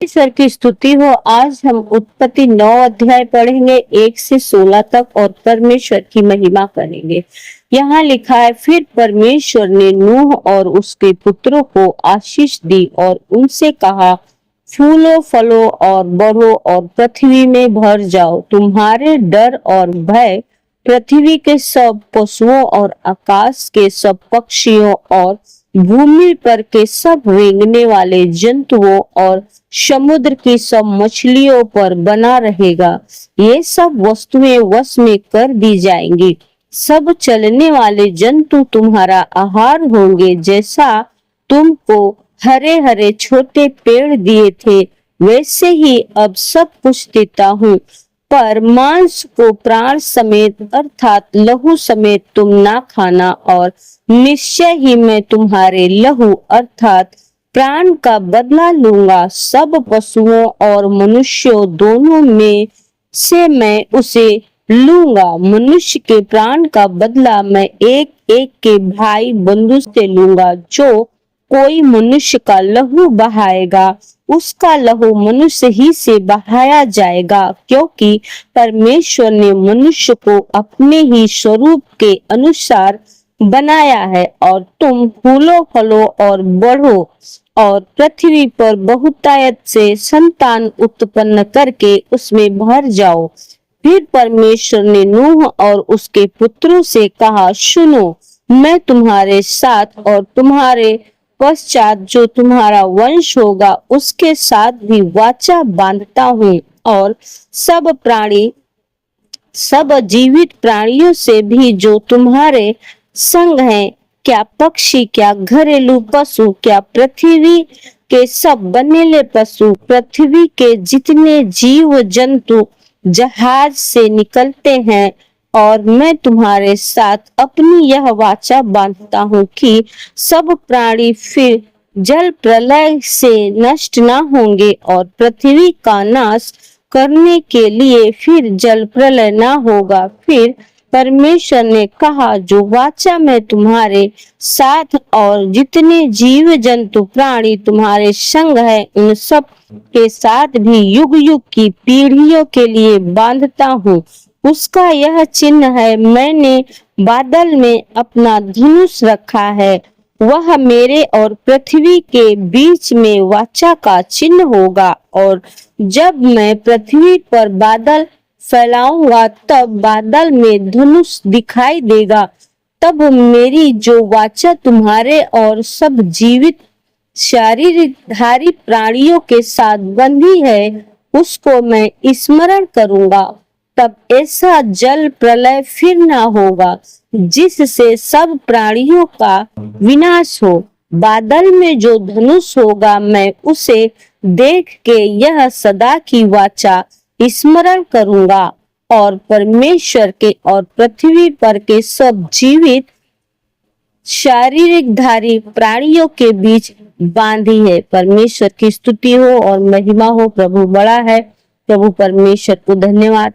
ईश्वर की स्तुति हो। आज हम उत्पत्ति 9 अध्याय पढ़ेंगे 1 से 16 तक और परमेश्वर की महिमा करेंगे। यहाँ लिखा है, फिर परमेश्वर ने नूह और उसके पुत्रों को आशीष दी और उनसे कहा, फूलो फलो और बढ़ो और पृथ्वी में भर जाओ। तुम्हारे डर और भय पृथ्वी के सब पशुओं और आकाश के सब पक्षियों और भूमि पर के सब रेंगने वाले जंतुओं और समुद्र की सब मछलियों पर बना रहेगा। ये सब वस्तुएं वश में कर दी जाएंगी। सब चलने वाले जंतु तुम्हारा आहार होंगे। जैसा तुमको हरे हरे छोटे पेड़ दिए थे, वैसे ही अब सब कुछ देता हूँ। पर मांस को प्राण समेत अर्थात लहू समेत तुम ना खाना, और निश्चय ही मैं तुम्हारे लहू अर्थात प्राण का बदला लूंगा। सब पशुओं और मनुष्यों दोनों में से मैं उसे लूंगा। मनुष्य के प्राण का बदला मैं एक एक के भाई बंधु से लूंगा। जो कोई मनुष्य का लहू बहाएगा, उसका लहू मनुष्य ही से बहाया जाएगा, क्योंकि परमेश्वर ने मनुष्य को अपने ही स्वरूप के अनुसार बनाया है। और तुम फूलो फलो और बढ़ो और पृथ्वी पर बहुतायत से संतान उत्पन्न करके उसमें भर जाओ। फिर परमेश्वर ने नूह और उसके पुत्रों से कहा, सुनो, मैं तुम्हारे साथ और तुम्हारे पश्चात जो तुम्हारा वंश होगा उसके साथ भी वाचा बांधता हूँ, और सब जीवित प्राणियों से भी जो तुम्हारे संग हैं, क्या पक्षी, क्या घरेलू पशु, क्या पृथ्वी के सब बनेले पशु, पृथ्वी के जितने जीव जंतु जहाज से निकलते हैं। और मैं तुम्हारे साथ अपनी यह वाचा बांधता हूँ कि सब प्राणी फिर जल प्रलय से नष्ट न होंगे, और पृथ्वी का नाश करने के लिए फिर जल प्रलय न होगा। फिर परमेश्वर ने कहा, जो वाचा मैं तुम्हारे साथ और जितने जीव जंतु प्राणी तुम्हारे संग है, उन सब के साथ भी युग युग की पीढ़ियों के लिए बांधता हूँ। उसका यह चिन्ह है, मैंने बादल में अपना धनुष रखा है। वह मेरे और पृथ्वी के बीच में वाचा का चिन्ह होगा। और जब मैं पृथ्वी पर बादल फैलाऊंगा, तब बादल में धनुष दिखाई देगा। तब मेरी जो वाचा तुम्हारे और सब जीवित शारीरधारी प्राणियों के साथ बंधी है, उसको मैं स्मरण करूंगा। तब ऐसा जल प्रलय फिर ना होगा, जिससे सब प्राणियों का विनाश हो। बादल में जो धनुष होगा, मैं उसे देख के यह सदा की वाचा स्मरण करूंगा, और परमेश्वर के और पृथ्वी पर के सब जीवित शारीरिकधारी प्राणियों के बीच बांधी है। परमेश्वर की स्तुति हो और महिमा हो। प्रभु बड़ा है। प्रभु परमेश्वर को धन्यवाद।